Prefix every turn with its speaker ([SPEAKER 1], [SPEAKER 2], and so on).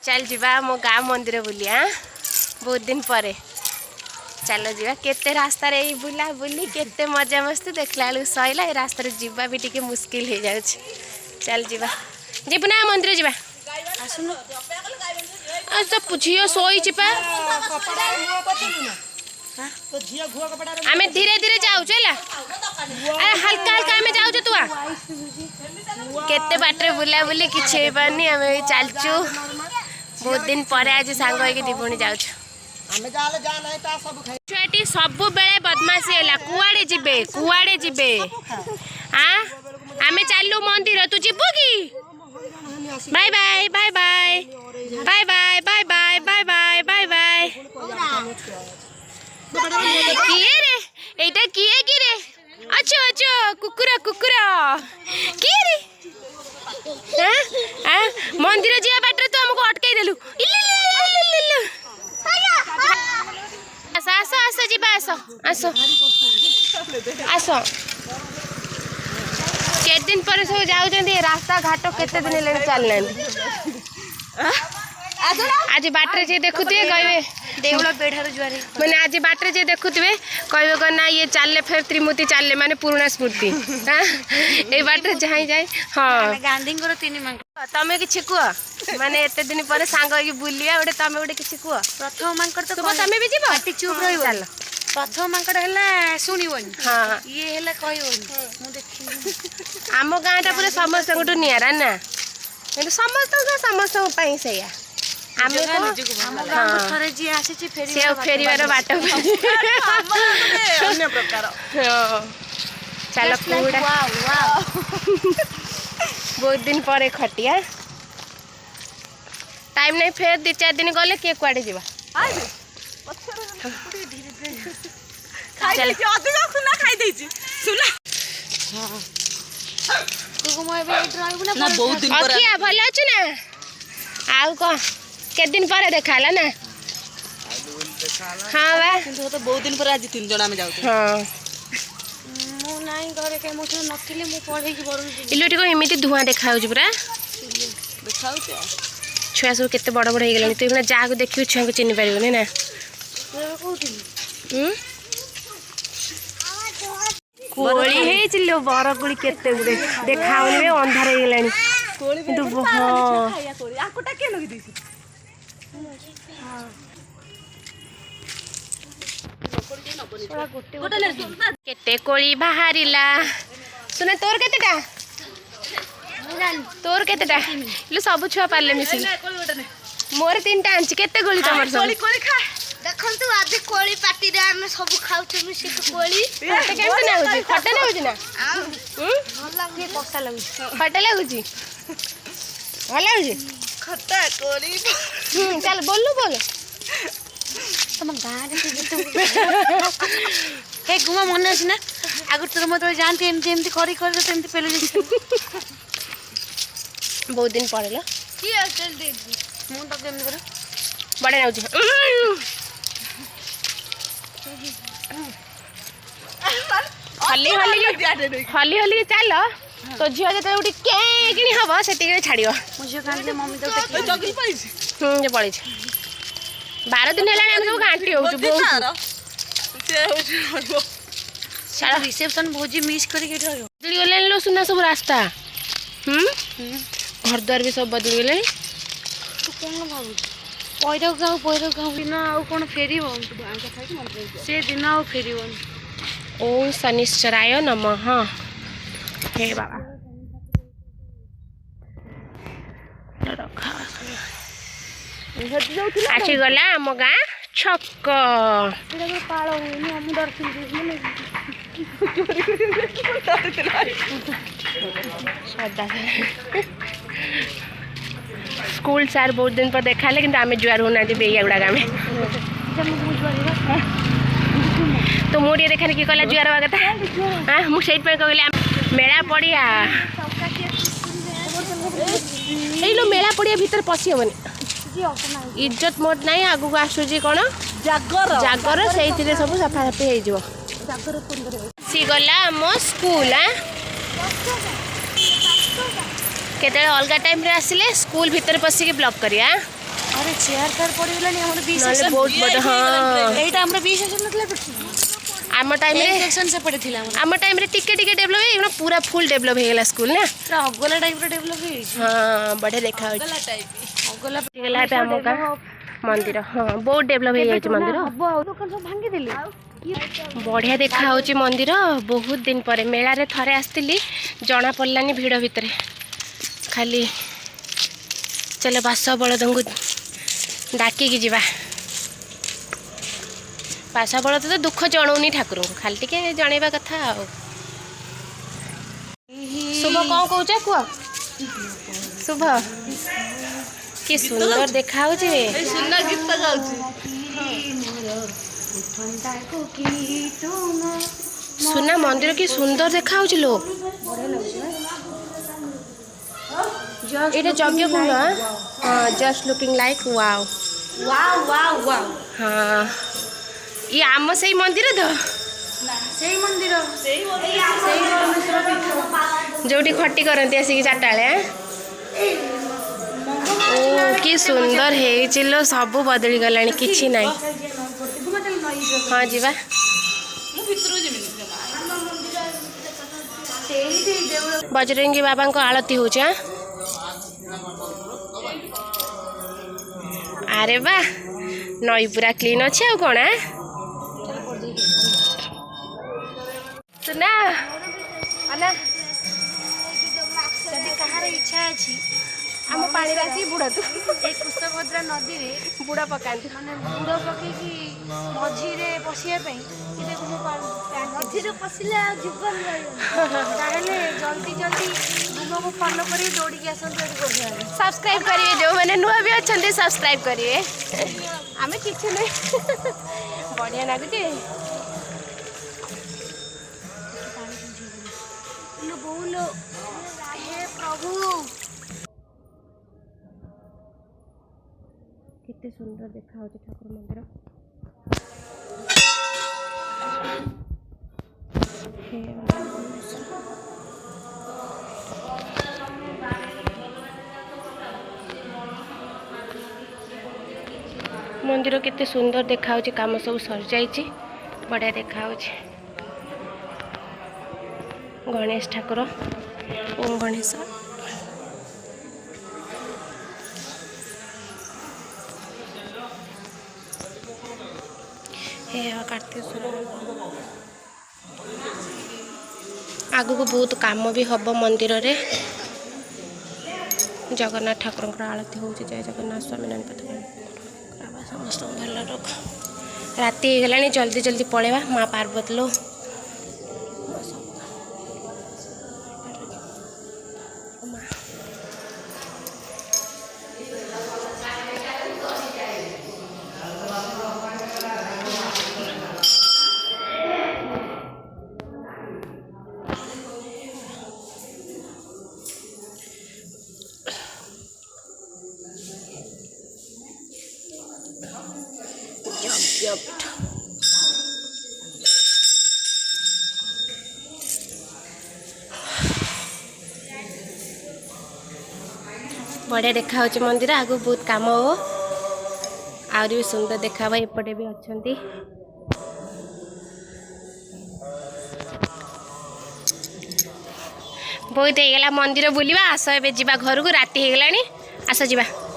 [SPEAKER 1] चल जीवा मो गाँ मंदिर बुलिया बहुत दिन पर चलो जीवा केते रास्ता रे बुला बुली केते मजा मस्ती देखला बेलू सैला ए रास्ता जीवा भी टिके मुश्किल हो जाउछ। चल जीवा जीवना मंदिर जीवा आसुन तो झील शोई पा आमे धीरे धीरे जाऊँ है हल्का हल्का आमे जाऊँ तू केते बाटे बुला बुली किसी पानी आम चलचु बहुत दिन पर आज सांग होगी दीपुणी जाऊँ छुआटी सब बेले बदमाशी है कुआड़े जीवे हाँ आमे चलू मंदिर तू जीवु कि बाय बाय बाय बाय बाय बाय बाय बाय बाय बाय बाय बाय किए रे एटा किए कि रे अच्छो अच्छो कुकुरा कुकुरा किए रे हाँ हाँ मंदिर जिया बाटर तो हमको अटकाई देलु आस आस आस जीवा आस आस आस केते दिन पर सब जाऊँ रास्ता घाट केते दिन ले चलना आज बाटर जे देखुए कहे देउल बेढ़ार जुआर मैंने आज बाटर जे देखुए कहे कना ये चलले फिर त्रिमूर्ति चलले माने पुराना स्मृति हाँ ये बाटर जाए जाए हाँ
[SPEAKER 2] गांधी तीन मांग
[SPEAKER 1] तमें किसी कह माने एते दिन पर सांग होगी बुलिया गोटे तमें गोटे किसी कह
[SPEAKER 2] प्रथम मांकड़ तो
[SPEAKER 1] तमें भी जीव
[SPEAKER 2] चुप रही चल प्रथम मांकड़ है शुणवन
[SPEAKER 1] हाँ
[SPEAKER 2] ये है कह मु देखी
[SPEAKER 1] आम गाँटा पूरा समस्त निरा ना समस्त से आमे
[SPEAKER 2] थरे जी आसी
[SPEAKER 1] फेरिवार बाट
[SPEAKER 2] अन्य प्रकार
[SPEAKER 1] चल बहुत दिन पर खटिया टाइम नहीं फेर 2-4 दिन गले किए कुआड़े जीवा भल अच्छु ना आउ कौन के दिन पर देखा ना हाँ बा
[SPEAKER 2] तो बहुत दिन पर आज 3 जन आमे जाउ
[SPEAKER 1] हाँ
[SPEAKER 2] मु नाही घरे के मोठ नथिले मु पढे की बड़
[SPEAKER 1] इलोटी को एमिति धुआं देखा होज पूरा
[SPEAKER 2] देखाउ के
[SPEAKER 1] छुआ सब केते बड़ बड़ हे गेलानी तू एना जाग देखियो छुआ को चिनि पारिबो ना कोली हे चिल्लो बड़ कोली केते गुडे देखाउनी बे अंधार हे गेलानी कोली किंतु हां कोली आकोटा के लगी दिसी केते कोली बाहरिला सुना तोर केतेटा तोर केतेटा लो सब छुआ पारले मिसी मोर 3टा आंची केते गोली तमर सब कोली खा
[SPEAKER 2] देखन तू आज कोली पार्टी रे हम सब खाउ छी से कोली
[SPEAKER 1] खट्टा केते ना होजी खट्टा ना होजी ना
[SPEAKER 2] भल लागे कष्टा लागे
[SPEAKER 1] खट्टा लागुजी भल लागुजी
[SPEAKER 2] खट्टा कोली
[SPEAKER 1] चल बोलू बोल
[SPEAKER 2] तुम गाँव हे गुमा मन अच्छे ना आगर तोर मत जानते एमती एमती करी करी तो एमती पेले
[SPEAKER 1] बहुत दिन पड़ेला
[SPEAKER 2] की चल दे मु तो केम कर
[SPEAKER 1] बड़े नाउजी हल्ली हल्ली हल्ली हल्ली चल तो झियो जते उठी के किनी हबो सेति छाड़ियो
[SPEAKER 2] मुझे कांदे मम्मी तो जगरी पड़ी
[SPEAKER 1] जे पड़ी 12 दिन हेलानी हम सब घांटी होउछु बहुत
[SPEAKER 2] सारा रिसेप्शन भोजी मिस करके रहो
[SPEAKER 1] बदली गेले लो सुना सब रास्ता घर द्वार भी सब बदली गेले
[SPEAKER 2] तू कोन भाबु पैरव गाँव दिन आउ कौन फेरी से दिन आउ फेरी
[SPEAKER 1] ओम शनिश्चराय नमः हे बाबा आसीगला आम गाँ छक स्कूल सार बहुत दिन पर देखा कि आम जुआर होना बेया गुड़ा आम तो मुझे देखा कि कहला जुआर हवा कथा हाँ मुझे कहली मेला पड़िया लो मेला पड़िया भीतर पशि हेनी इज्जत मोट ना आगू आसूची कौन जागर जागर से सब सफासफी हो गला आम स्कूल केते अलग टाइम रे आसिले स्कूल भीतर पसिक ब्लॉक करिया
[SPEAKER 2] अरे चेयर फेयर पड़गलानी हमर बी
[SPEAKER 1] नले
[SPEAKER 2] सेक्शन
[SPEAKER 1] बहुत बड़ हाँ
[SPEAKER 2] एटा हमरा बी सेक्शन नथला पड़छि
[SPEAKER 1] आम टाइम रे
[SPEAKER 2] सेक्शन से पड़े थिला
[SPEAKER 1] आम टाइम रे टिके टिके डेवलप हे पूरा फुल डेवलप हो गला स्कूल ना
[SPEAKER 2] पूरा अगला टाइप रो डेवलप हे
[SPEAKER 1] हाँ बढ़िया देखा
[SPEAKER 2] अगला टाइप अगला
[SPEAKER 1] गला पे आम का मंदिर हाँ बहुत डेवलप हो जाए मंदिर
[SPEAKER 2] हबो आ दुकान सब भांगी देले
[SPEAKER 1] बढ़िया देखा होची मंदिर बहुत दिन पर मेला रे थरे आसती जना पड़लानी भिड़ भितर खाली चलो बास बलद को डाकिकी जीवा बास बलद तो दुख जनाऊनी ठाकुर को खाली टे जनवा कथा आ शुभ कौन कौच कह शुभ कि सुंदर देखा
[SPEAKER 2] सुंदर गीत गाउची
[SPEAKER 1] सुना मंदिर की सुंदर देखा लो ये यज्ञ कुंड हाँ just looking like wow
[SPEAKER 2] wow wow wow
[SPEAKER 1] हाँ ये आम से मंदिर तो
[SPEAKER 2] सेही मंदिर
[SPEAKER 1] जोटी खटी करती आसिक चार्टा ओ कि सुंदर है सब बदली गला कि ना हाँ जीवा बजरंगी बाबा को आरती हो अरे वाह नई पूरा क्लीन अच्छे आ कौन सुना अना
[SPEAKER 2] कहार इच्छा अछि
[SPEAKER 1] आम पानी रासी बुड़ा तू
[SPEAKER 2] ए कुशभद्रा नदी रे
[SPEAKER 1] बुड़ा पकाती
[SPEAKER 2] माने बुड़ पकेकी मझी रे पसिया पई कि देखो मझी रे पसिले जीवन ताहले जल्दी जल्दी बुम को फॉलो करी दौड़ी के आसन रेडी कर दिया
[SPEAKER 1] सब्सक्राइब करिए जो मैंने नुआ भी अच्छा सब्सक्राइब करिए आम किसी नहीं बढ़िया लगुचे
[SPEAKER 2] बोलो हे प्रभु
[SPEAKER 1] कितने सुंदर देखा ठाकुर मंदिर मंदिर कितने सुंदर देखा काम सब सर जाइए बढ़िया देखा गणेश ठाकुर ओम गणेश हे कार्तिकेश्वर आगु को बहुत काम भी हम मंदिर रे जगन्नाथ ठाकुर आरती हो जय जगन्नाथ स्वामी समस्त भल रख राति गलानी जल्दी जल्दी पलैबा माँ पार्वती लो बढ़िया देखा मंदिर आगु बहुत काम हो आहरी भी सुंदर देखा एपटे भी अच्छा बहुत होगा मंदिर बुलवा आस ए घर को राति हो गला आस जा।